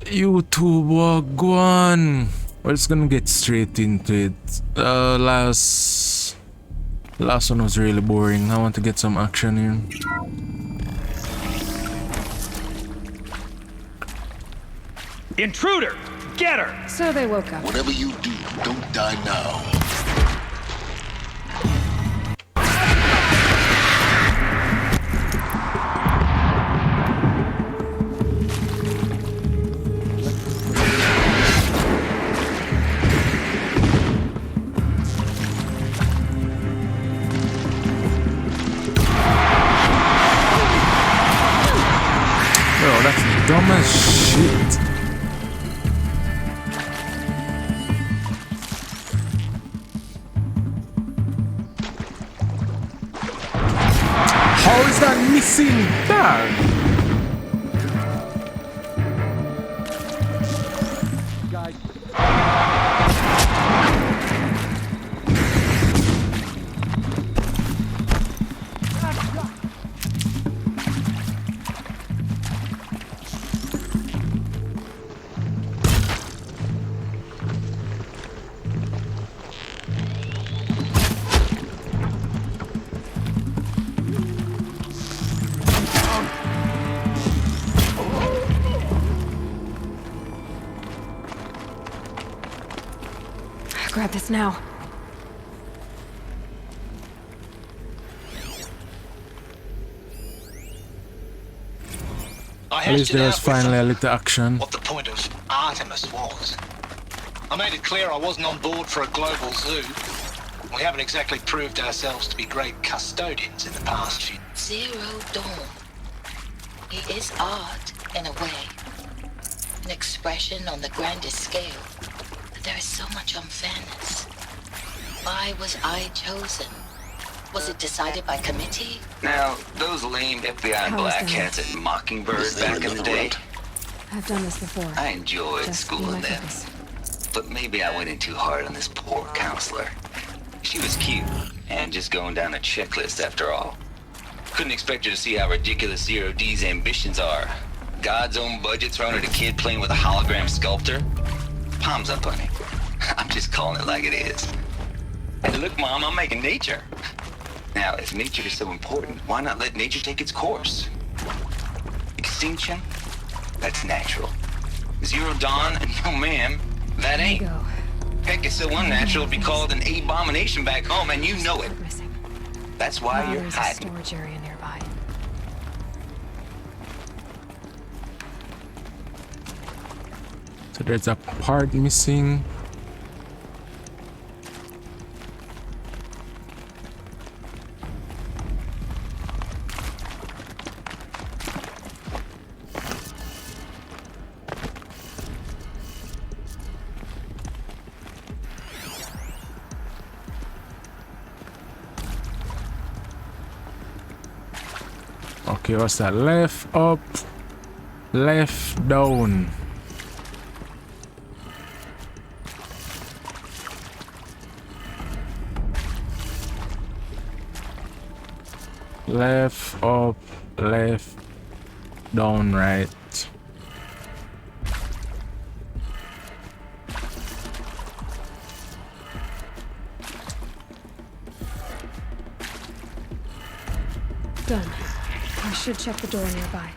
YouTube, wagwan. We're just gonna get straight into it. Last one was really boring. I want to get some action in. Intruder! Get her! So they woke up. Whatever you do, don't die now. Bro, that's dumb as shit. How is that missing that? Grab this now. At least there's finally a little action. What the point of Artemis was. I made it clear I wasn't on board for a global zoo. We haven't exactly proved ourselves to be great custodians in the past few. Zero Dawn. It is art, in a way. An expression on the grandest scale. But there is so much unfairness. Why was I chosen? Was it decided by committee? Now, those lame FBI black hats at Mockingbird back in the day, I've done this before. I enjoyed Just be schooling my them. focus. But maybe I went in too hard on this poor counselor. She was cute, and just going down a checklist after all. Couldn't expect her to see how ridiculous Zero D's ambitions are. God's own budget thrown at a kid playing with a hologram sculptor? Palms up, honey. I'm just calling it like it is. Hey, look, Mom, I'm making nature. Now, if nature is so important, why not let nature take its course? Extinction? That's natural. Zero Dawn? No, ma'am. That ain't. Go. Heck, it's so unnatural to be called an abomination back home, and you know it. Missing. That's why you're There's a hiding. storage area nearby. So there's a part missing. Okay, what's that? Left, up, left, down. Left, up, left, down, right. Done. I should check the door nearby.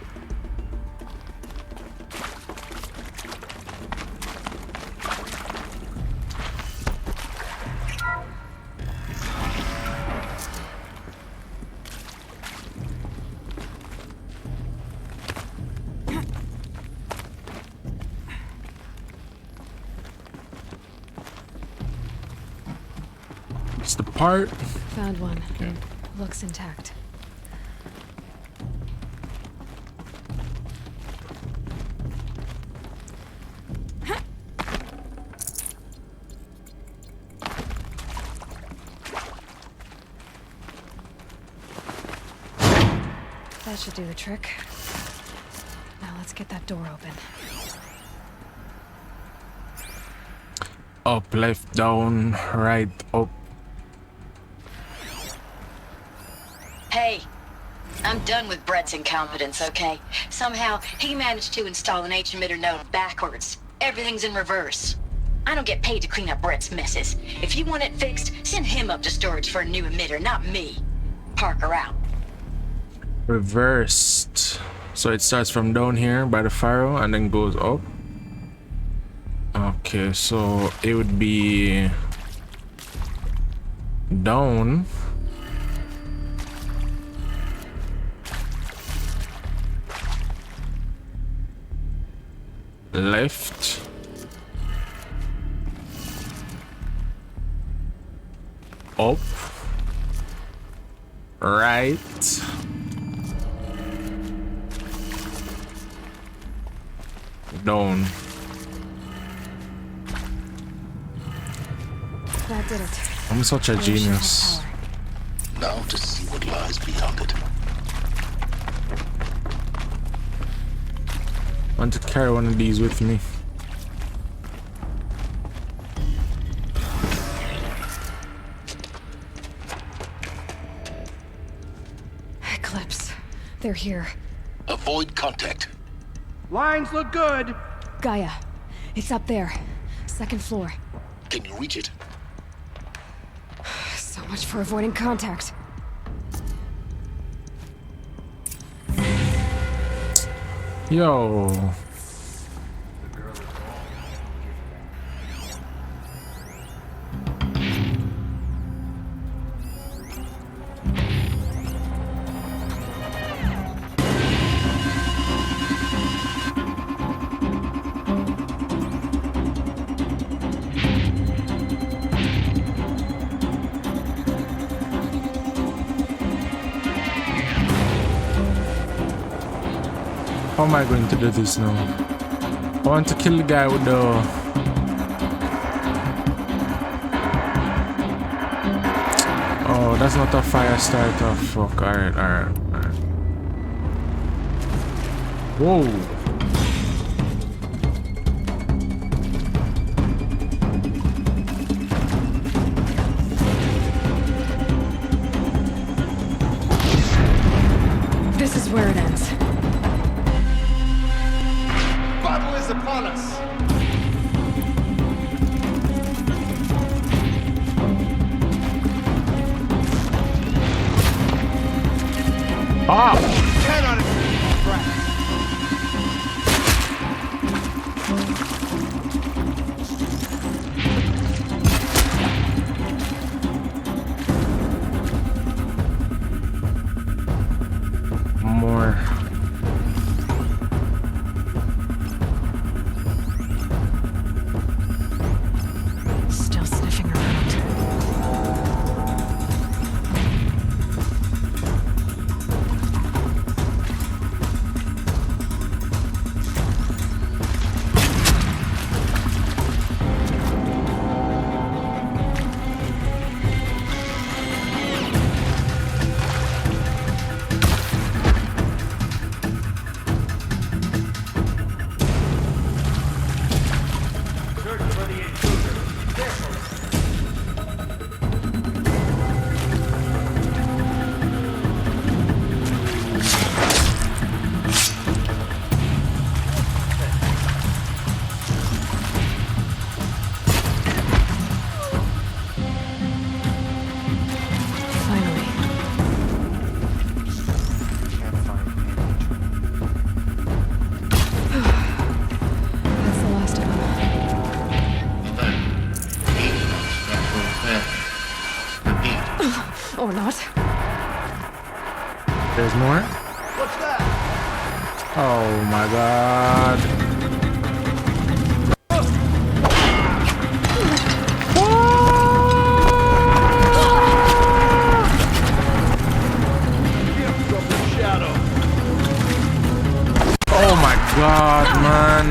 It's the part. Found one. It looks intact. That should do the trick. Now let's get that door open. Up, left, down, right, up. Hey, I'm done with Brett's incompetence, okay? Somehow, he managed to install an H-emitter node backwards. Everything's in reverse. I don't get paid to clean up Brett's messes. If you want it fixed, send him up to storage for a new emitter, not me. Parker out. Reversed. So it starts from down here by the faro and then goes up. Okay, so it would be down. Left. Up. Right. Down. That did it. I'm such a Now we should have genius. power. Now to see what lies beyond it. I want to carry one of these with me. Eclipse. They're here. Avoid contact. Lines look good. Gaia. It's up there. Second floor. Can you reach it? So much for avoiding contact. Yo. How am I going to do this now? I want to kill the guy with the... Oh, that's not a fire starter. Fuck, alright. Whoa. This is where it ends. Battle is upon us. Ah! 10 on it. More. Still sniffing around. Finally. That's the last of them. Or not. There's more? What's that? Oh my god. From the shadow. Oh my god, man.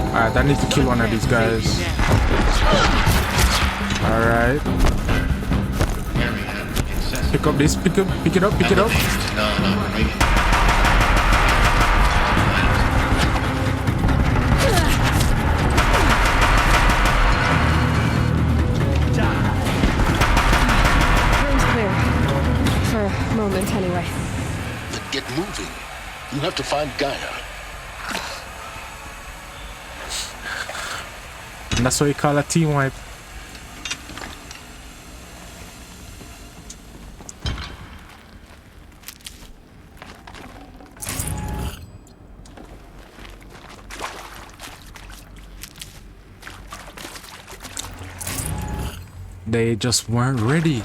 Alright, I need to kill one of these guys. Alright. Pick up this, pick it up. Room's clear. For enough to find Gaia. And that's what you call a team wipe. They just weren't ready.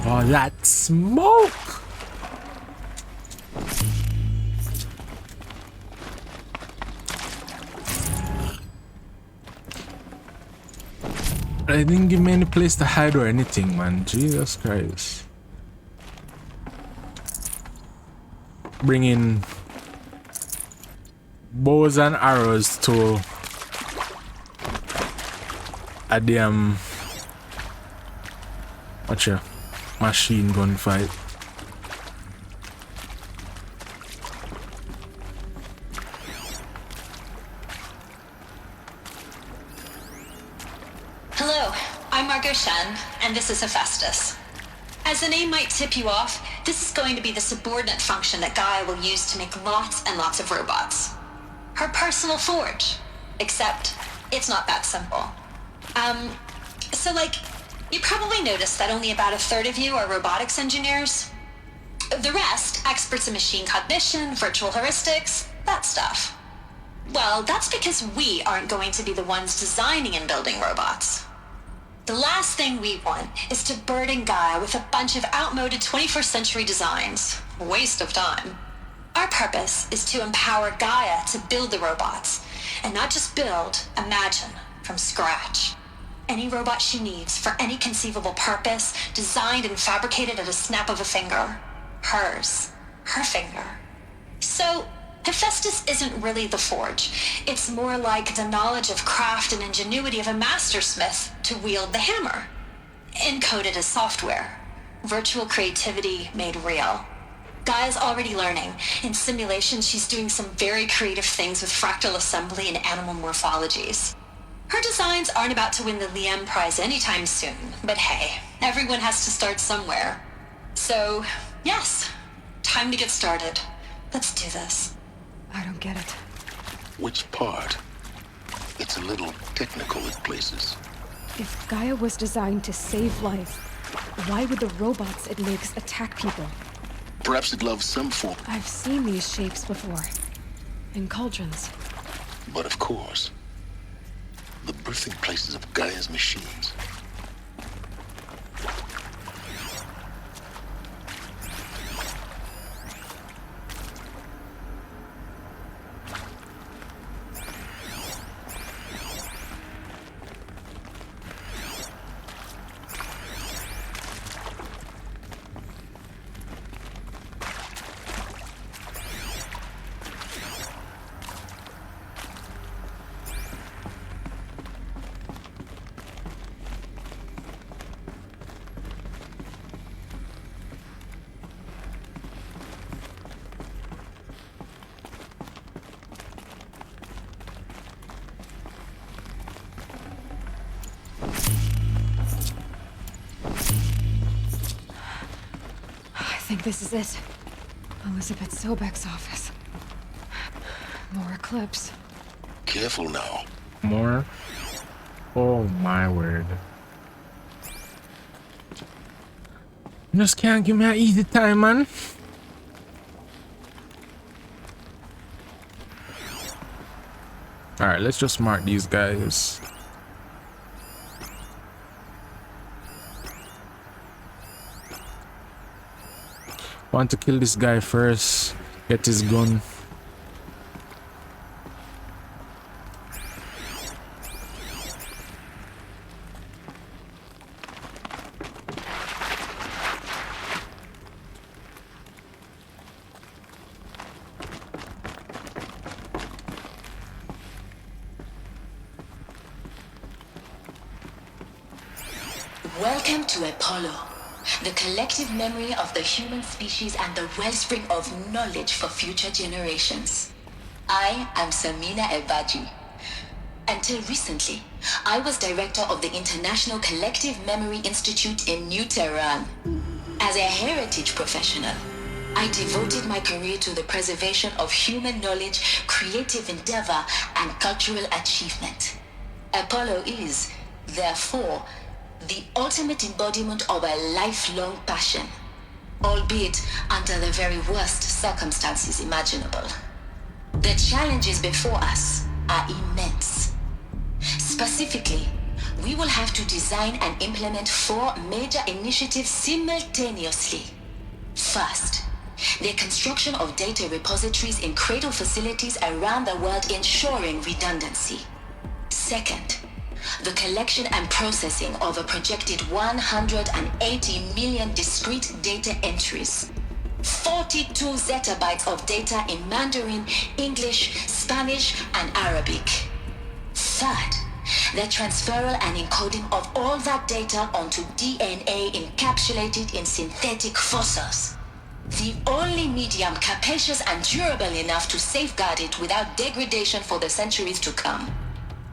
Oh, that smoke! They didn't give me any place to hide or anything, man. Jesus Christ. Bring in bows and arrows to a damn watch ya machine gun fight. Hello, I'm Margot Shen, and this is Hephaestus. As the name might tip you off, this is going to be the subordinate function that Gaia will use to make lots and lots of robots. Her personal forge. Except, it's not that simple. You probably noticed that only about a third of you are robotics engineers. The rest, experts in machine cognition, virtual heuristics, that stuff. Well, that's because we aren't going to be the ones designing and building robots. The last thing we want is to burden Gaia with a bunch of outmoded 21st century designs. A waste of time. Our purpose is to empower Gaia to build the robots, and not just build, imagine, from scratch. Any robot she needs for any conceivable purpose, designed and fabricated at a snap of a finger. Hers. Her finger. So, Hephaestus isn't really the forge. It's more like the knowledge of craft and ingenuity of a mastersmith to wield the hammer. Encoded as software. Virtual creativity made real. Gaia's already learning. In simulations, she's doing some very creative things with fractal assembly and animal morphologies. Her designs aren't about to win the Liam Prize anytime soon, but hey, everyone has to start somewhere. So, yes, time to get started. Let's do this. I don't get it. Which part? It's a little technical at places. If Gaia was designed to save lives, why would the robots it makes attack people? Perhaps it loves some form. I've seen these shapes before. In cauldrons. But of course, the birthing places of Gaia's machines. I think this is it. Elizabeth Sobek's office. More clips. Careful now. More? Oh my word. You just can't give me an easy time, man. Alright, let's just mark these guys. Want to kill this guy first. Get his gun. Welcome to Apollo, the collective memory of the human species and the wellspring of knowledge for future generations. I am Samina Ebaji. Until recently, I was director of the International Collective Memory Institute in New Tehran. As a heritage professional, I devoted my career to the preservation of human knowledge, creative endeavor, and cultural achievement. Apollo is, therefore, the ultimate embodiment of a lifelong passion, albeit under the very worst circumstances imaginable. The challenges before us are immense. Specifically, we will have to design and implement 4 major initiatives simultaneously. First, the construction of data repositories in cradle facilities around the world, ensuring redundancy. Second, the collection and processing of a projected 180 million discrete data entries. 42 zettabytes of data in Mandarin, English, Spanish, and Arabic. Third, the transferal and encoding of all that data onto DNA encapsulated in synthetic fossils. The only medium capacious and durable enough to safeguard it without degradation for the centuries to come.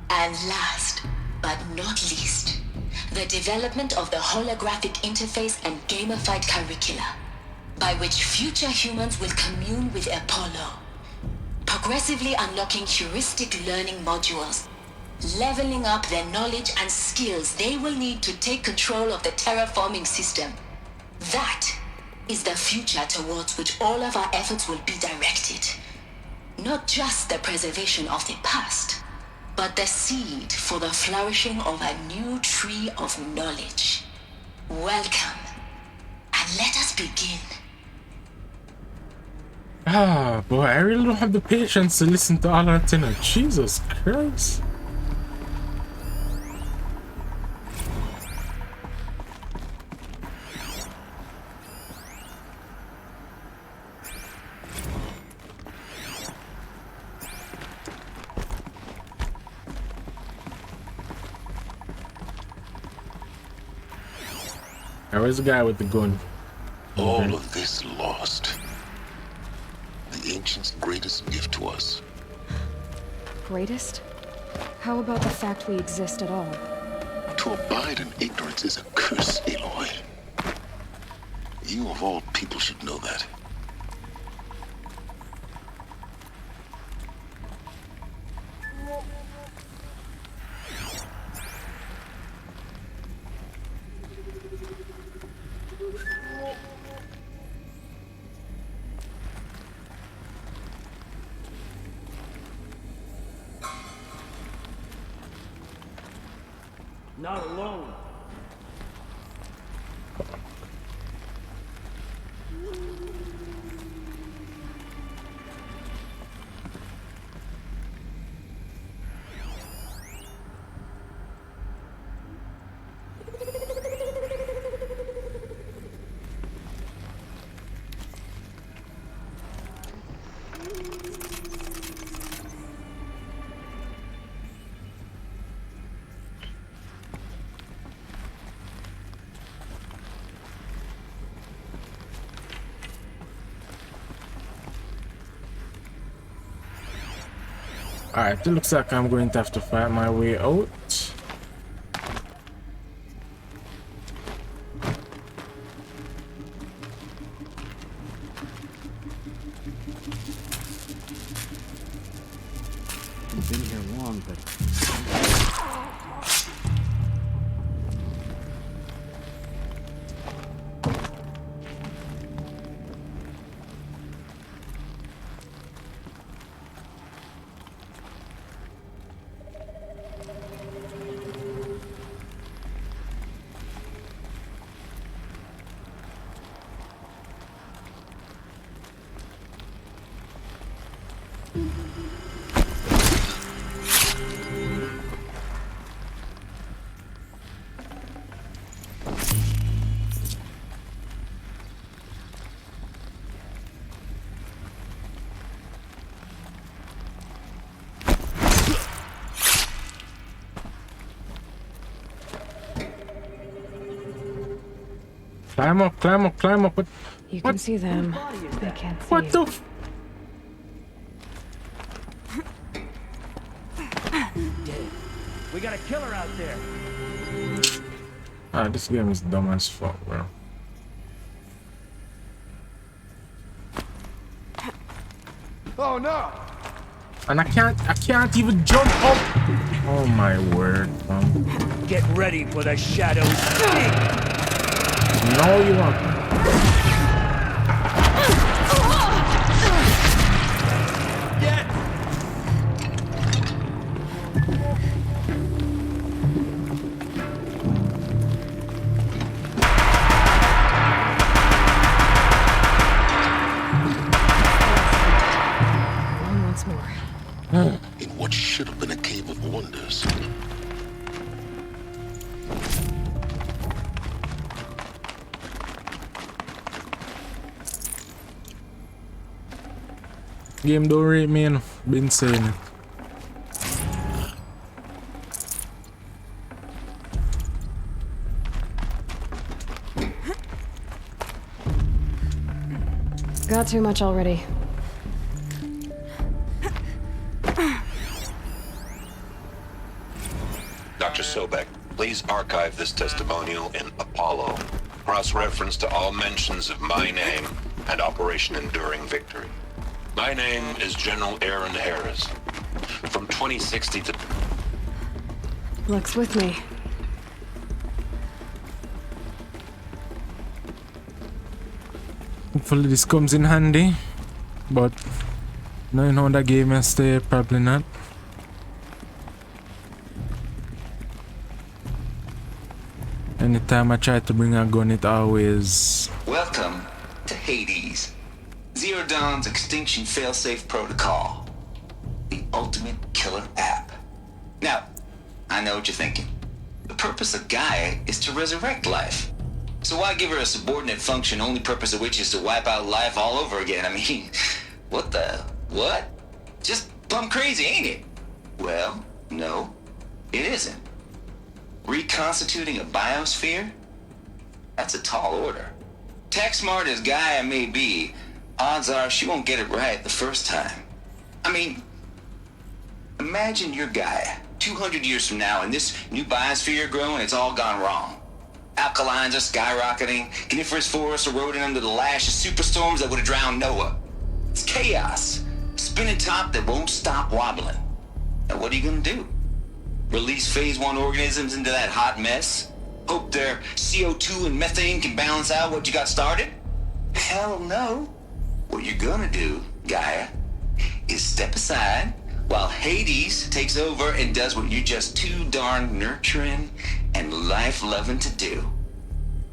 And last, but not least, the development of the holographic interface and gamified curricula, by which future humans will commune with Apollo, progressively unlocking heuristic learning modules, leveling up their knowledge and skills they will need to take control of the terraforming system. That is the future towards which all of our efforts will be directed. Not just the preservation of the past, but the seed for the flourishing of a new tree of knowledge. Welcome, and let us begin. Ah, boy, I really don't have the patience to listen to all that tonight. Jesus Christ. Where's the guy with the gun? All of this lost. The ancients' greatest gift to us. Greatest? How about the fact we exist at all? To abide in ignorance is a curse, Aloy. You of all people should know that. Not alone. Alright, it looks like I'm going to have to fight my way out. I've been here long, but Climb up, climb up, climb up. You can see them. I can't see What you. the f- We got a killer out there. Ah, this game is dumb as fuck, bro. Oh no! And I can't even jump up. Oh my word, man. Get ready for the shadow sting! No, you won't. Get! Once more. In what should have been a cave of wonders. Game don't rate me enough. Been saying it. Got too much already. Dr. Sobek, please archive this testimonial in Apollo. Cross-reference to all mentions of my name and Operation Enduring Victory. My name is General Aaron Harris. From 2060 to... Luck's with me. Hopefully this comes in handy. But knowing how that game has stay, probably not. Anytime I try to bring a gun, it always... Welcome to Hades. Zero Dawn's Extinction Failsafe Protocol. The ultimate killer app. Now, I know what you're thinking. The purpose of Gaia is to resurrect life. So why give her a subordinate function, only purpose of which is to wipe out life all over again? I mean, what the... what? Just plumb crazy, ain't it? Well, no, it isn't. Reconstituting a biosphere? That's a tall order. Tech smart as Gaia may be, odds are she won't get it right the first time. I mean, imagine you're Gaia, 200 years from now, and this new biosphere growing, it's all gone wrong. Alkalines are skyrocketing, coniferous forests eroding under the lash of superstorms that would have drowned Noah. It's chaos, a spinning top that won't stop wobbling. Now what are you gonna do? Release phase 1 organisms into that hot mess? Hope their CO2 and methane can balance out what you got started? Hell no. What you're gonna do, Gaia, is step aside while Hades takes over and does what you're just too darn nurturing and life-loving to do,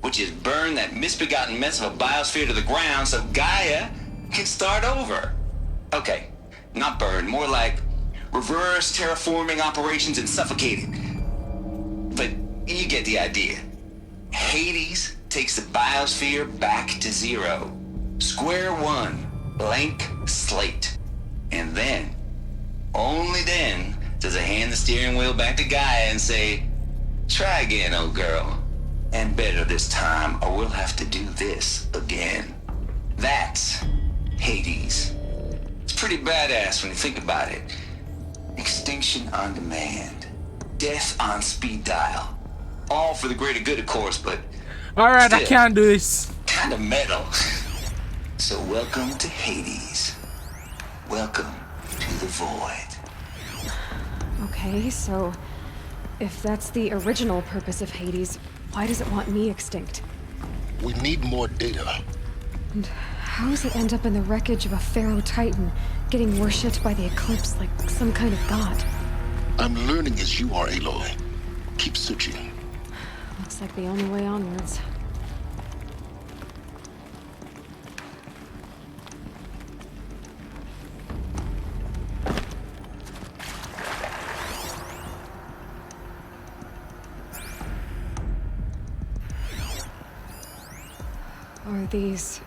which is burn that misbegotten mess of a biosphere to the ground so Gaia can start over. Okay, not burn, more like reverse terraforming operations and suffocating. But you get the idea. Hades takes the biosphere back to zero. Square one, blank slate. And then, only then, does it hand the steering wheel back to Gaia and say, try again, old girl. And better this time, or we'll have to do this again. That's Hades. It's pretty badass when you think about it. Extinction on demand. Death on speed dial. All for the greater good, of course, but... Alright, I still, can't do this. kind of metal. So welcome to Hades. Welcome to the void. Okay, so if that's the original purpose of Hades, why does it want me extinct? We need more data. And how does it end up in the wreckage of a pharaoh titan, getting worshipped by the eclipse like some kind of god? I'm learning as you are, Aloy. Keep searching. Looks like the only way onwards. Are these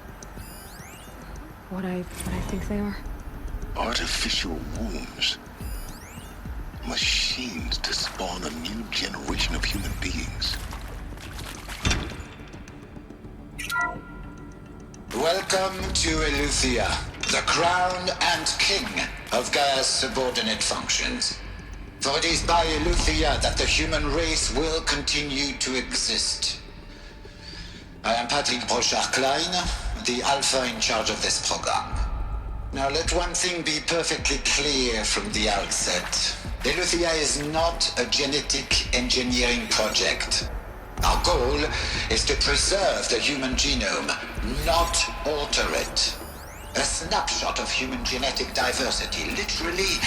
what I think they are? Artificial wombs. Machines to spawn a new generation of human beings. Welcome to Eleuthia, the crown and king of Gaia's subordinate functions. For it is by Eleuthia that the human race will continue to exist. I am Patrick Brochard-Klein, the Alpha in charge of this program. Now let one thing be perfectly clear from the outset. Eleuthia is not a genetic engineering project. Our goal is to preserve the human genome, not alter it. A snapshot of human genetic diversity, literally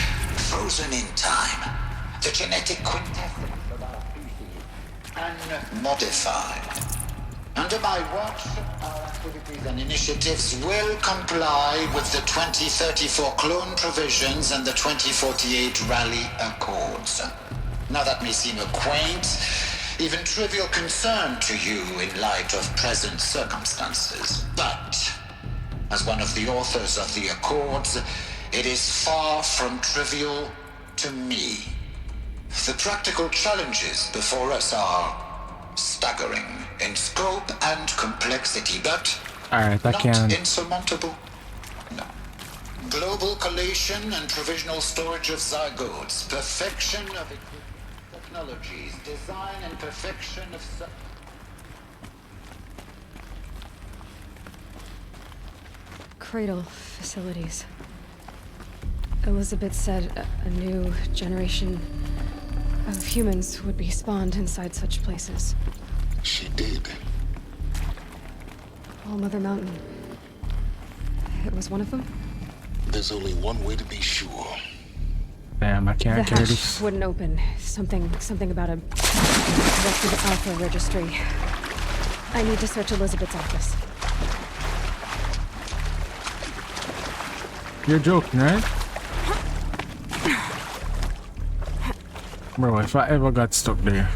frozen in time. The genetic quintessence of our species, unmodified. Under my watch, our activities and initiatives will comply with the 2034 clone provisions and the 2048 Rally Accords. Now that may seem a quaint, even trivial concern to you in light of present circumstances, but as one of the authors of the Accords, it is far from trivial to me. The practical challenges before us are staggering in scope and complexity, but not insurmountable. No. Global collation and provisional storage of zygotes, perfection of technologies, design and perfection of... Cradle facilities. Elizabeth said a new generation of humans would be spawned inside such places. She did. All Mother Mountain. It was one of them? There's only one way to be sure. Damn, I can't carry The this. hatch wouldn't open. Something about a corrupted Alpha registry. I need to search Elizabeth's office. You're joking, right? Bro, if I ever got stuck there.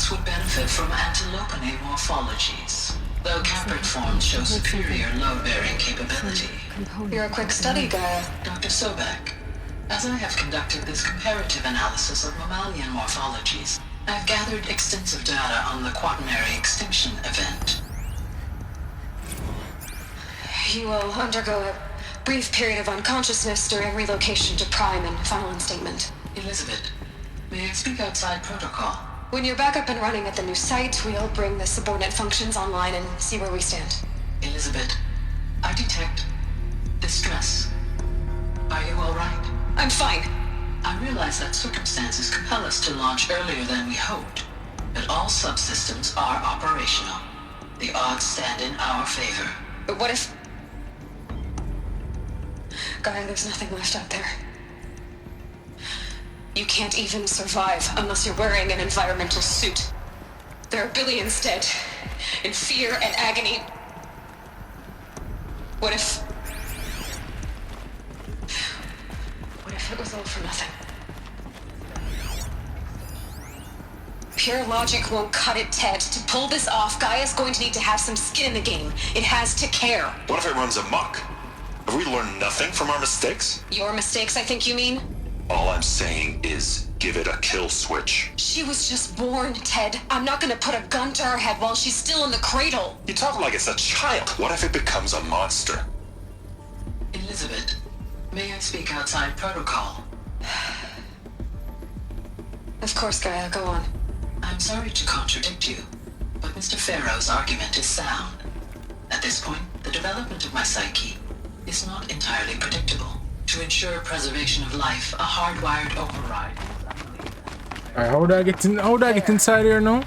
Would benefit from antilopinae morphologies, though caprid forms show superior load-bearing capability. You're a quick study, Gaia. Dr. Sobek, as I have conducted this comparative analysis of mammalian morphologies, I have gathered extensive data on the quaternary extinction event. You will undergo a brief period of unconsciousness during relocation to Prime and final instatement. Elizabeth, may I speak outside protocol? When you're back up and running at the new site, we'll bring the subordinate functions online and see where we stand. Elizabeth, I detect distress. Are you all right? I'm fine. I realize that circumstances compel us to launch earlier than we hoped, but all subsystems are operational. The odds stand in our favor. But what if... Gaia, there's nothing left out there. You can't even survive unless you're wearing an environmental suit. There are billions dead, in fear and agony. What if it was all for nothing? Pure logic won't cut it, Ted. To pull this off, Gaia's going to need to have some skin in the game. It has to care. What if it runs amok? Have we learned nothing from our mistakes? Your mistakes, I think you mean? All I'm saying is, give it a kill switch. She was just born, Ted. I'm not gonna put a gun to her head while she's still in the cradle. You talk like it's a child. What if it becomes a monster? Elizabeth, may I speak outside protocol? Of course, Gaia, go on. I'm sorry to contradict you, but Mr. Farrow's argument is sound. At this point, the development of my psyche is not entirely predictable. To ensure preservation of life, a hardwired override. Alright, how would I get inside here now?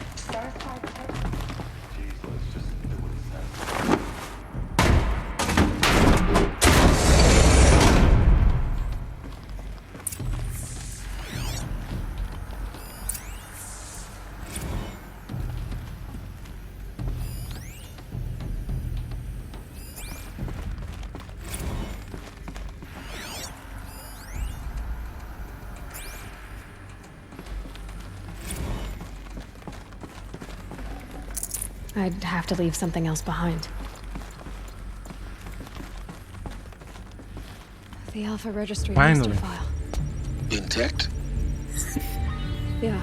I'd have to leave something else behind. The Alpha Registry master file. Intact? Yeah.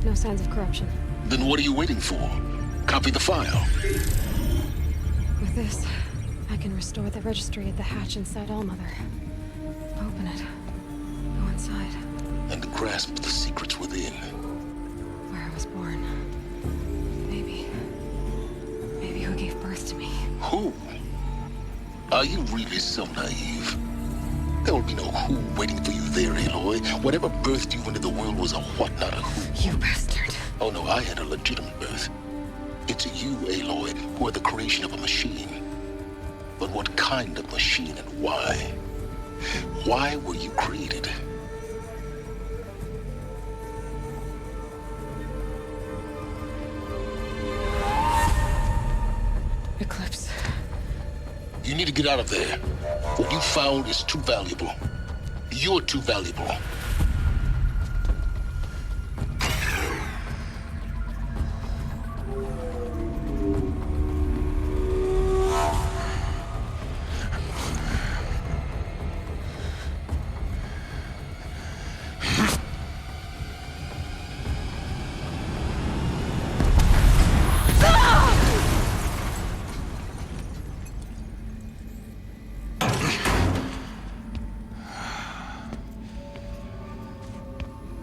No signs of corruption. Then what are you waiting for? Copy the file. With this, I can restore the registry at the hatch inside Allmother. Open it. Go inside. And grasp the secrets within. Where I was born. Maybe who gave birth to me. Who? Are you really so naive? There will be no who waiting for you there, Aloy. Whatever birthed you into the world was a what, not a who. You bastard. Oh no, I had a legitimate birth. It's you, Aloy, who are the creation of a machine. But what kind of machine and why? Why were you created? Eclipse. You need to get out of there. What you found is too valuable. You're too valuable.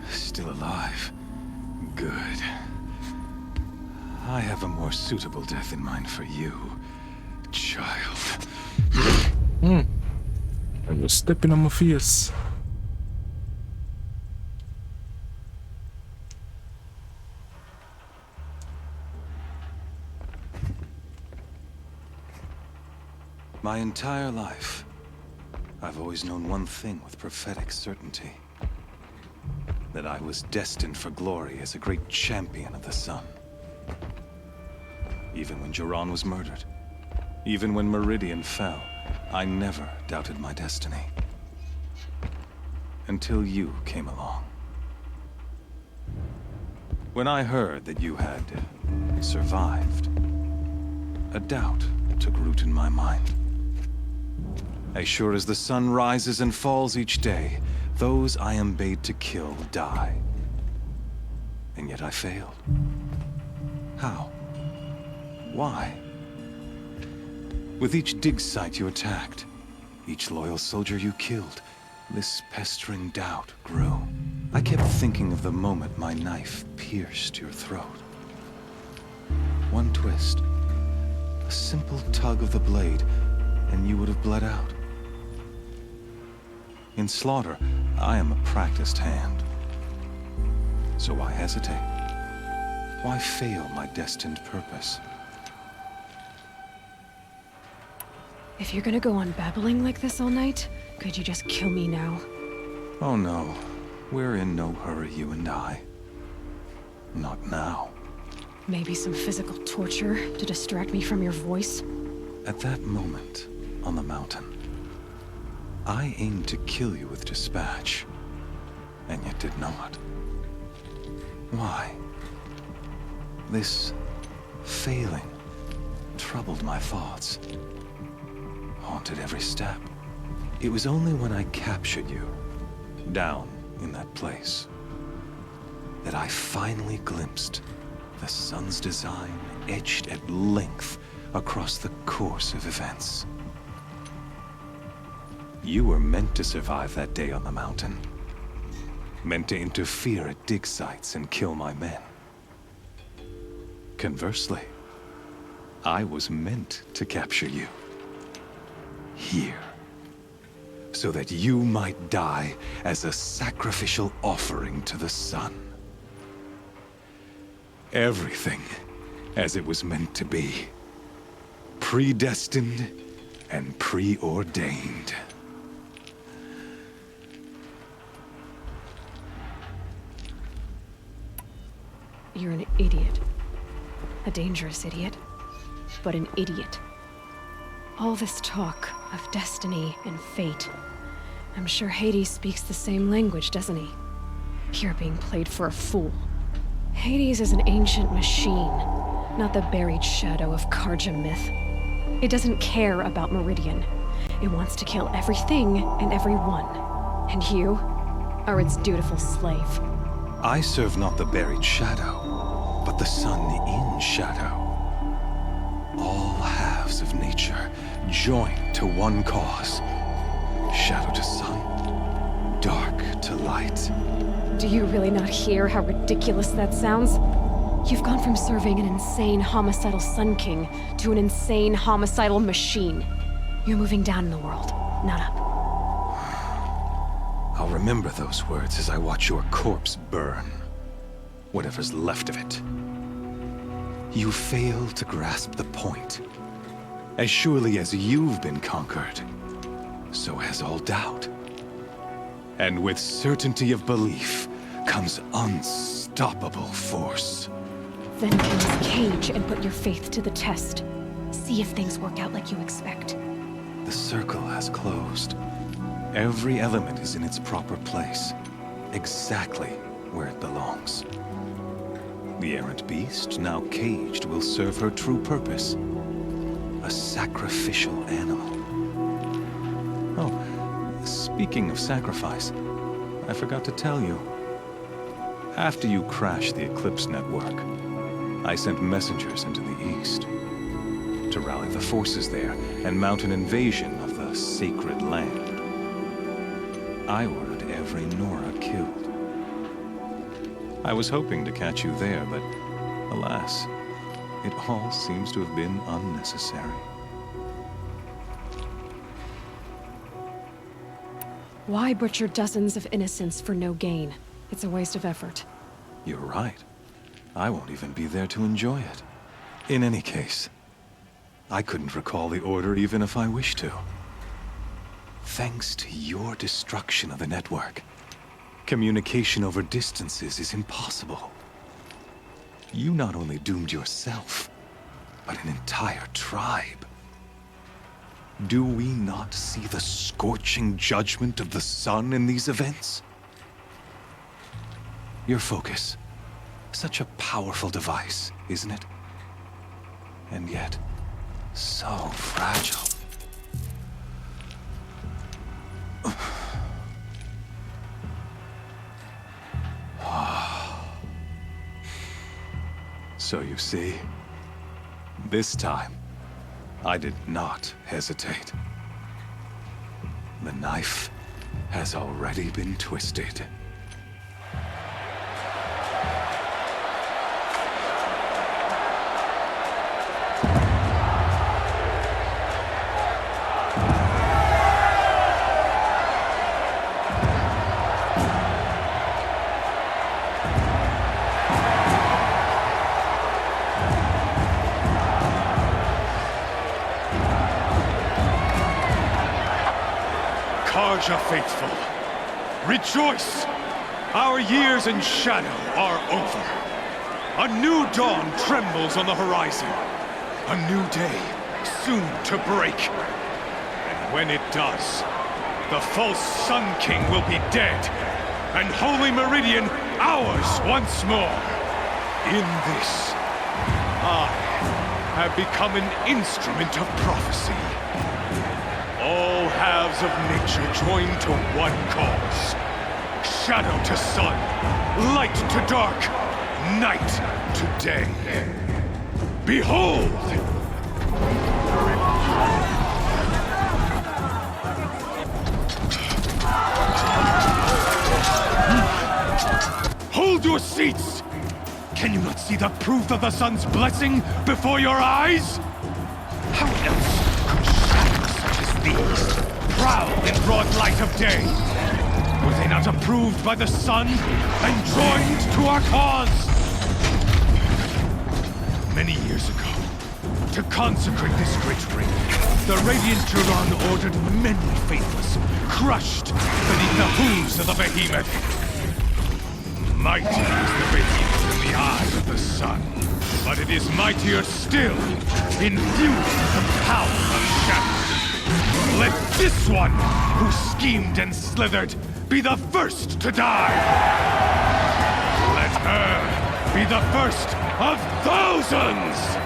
Still alive. Good. I have a more suitable death in mind for you, child. I was stepping on my face. My entire life, I've always known one thing with prophetic certainty. That I was destined for glory as a great champion of the sun. Even when Jiran was murdered, even when Meridian fell, I never doubted my destiny. Until you came along. When I heard that you had survived, a doubt took root in my mind. As sure as the sun rises and falls each day, those I am bade to kill die. And yet I failed. How? Why? With each dig site you attacked, each loyal soldier you killed, this pestering doubt grew. I kept thinking of the moment my knife pierced your throat. One twist, a simple tug of the blade, and you would have bled out. In slaughter, I am a practiced hand. So why hesitate? Why fail my destined purpose? If you're gonna go on babbling like this all night, could you just kill me now? Oh no, we're in no hurry, you and I. Not now. Maybe some physical torture to distract me from your voice? At that moment, on the mountain, I aimed to kill you with dispatch, and yet did not. Why? This failing troubled my thoughts, haunted every step. It was only when I captured you, down in that place, that I finally glimpsed the sun's design etched at length across the course of events. You were meant to survive that day on the mountain. Meant to interfere at dig sites and kill my men. Conversely, I was meant to capture you. Here. So that you might die as a sacrificial offering to the sun. Everything as it was meant to be. Predestined and preordained. You're an idiot. A dangerous idiot, but an idiot. All this talk of destiny and fate. I'm sure Hades speaks the same language, doesn't he? You're being played for a fool. Hades is an ancient machine, not the buried shadow of Karja myth. It doesn't care about Meridian. It wants to kill everything and everyone. And you are its dutiful slave. I serve not the buried shadow, but the sun in shadow. forces of nature join to one cause. Shadow to sun, dark to light. Do you really not hear how ridiculous that sounds? You've gone from serving an insane homicidal Sun King to an insane homicidal machine. You're moving down in the world, not up. I'll remember those words as I watch your corpse burn. Whatever's left of it. You fail to grasp the point. As surely as you've been conquered, so has all doubt. And with certainty of belief comes unstoppable force. Then close cage and put your faith to the test. See if things work out like you expect. The circle has closed. Every element is in its proper place, exactly where it belongs. The errant beast, now caged, will serve her true purpose. A sacrificial animal. Oh, speaking of sacrifice, I forgot to tell you. After you crashed the Eclipse network, I sent messengers into the east to rally the forces there and mount an invasion of the sacred land. I ordered every Nora killed. I was hoping to catch you there, but alas, it all seems to have been unnecessary. Why butcher dozens of innocents for no gain? It's a waste of effort. You're right. I won't even be there to enjoy it. In any case, I couldn't recall the order even if I wished to. Thanks to your destruction of the network, communication over distances is impossible. You not only doomed yourself, but an entire tribe. Do we not see the scorching judgment of the sun in these events? Your focus, such a powerful device, isn't it? And yet, so fragile. So you see, this time, I did not hesitate. The knife has already been twisted. Karja faithful, rejoice! Our years in shadow are over. A new dawn trembles on the horizon. A new day soon to break. And when it does, the false Sun King will be dead, and Holy Meridian ours once more. In this, I have become an instrument of prophecy. All halves of nature join to one cause. Shadow to sun, light to dark, night to day. Behold! Hold your seats! Can you not see the proof of the sun's blessing before your eyes? How else could shadows such as these prowl in broad light of day? Were they not approved by the sun and joined to our cause? Many years ago, to consecrate this great ring, the Radiant Turan ordered many faithless, crushed beneath the hooves of the behemoth. Mighty is the behemoth in the eye of the sun, but it is mightier still, infused with the power of shadow. Let this one, who schemed and slithered, be the first to die! Let her be the first of thousands!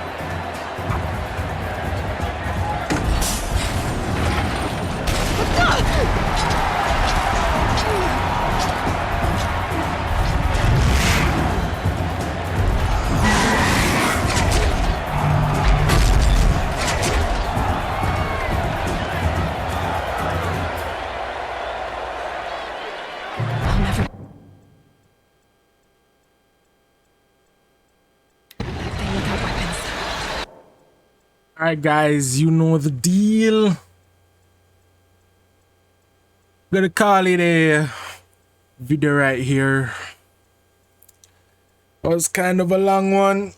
Alright guys, you know the deal. Gonna call it a video right here. Was kind of a long one.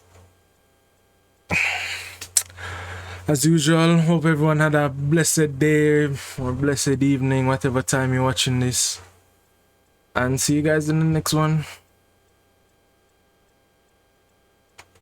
As usual, hope everyone had a blessed day or blessed evening, whatever time you're watching this. And see you guys in the next one.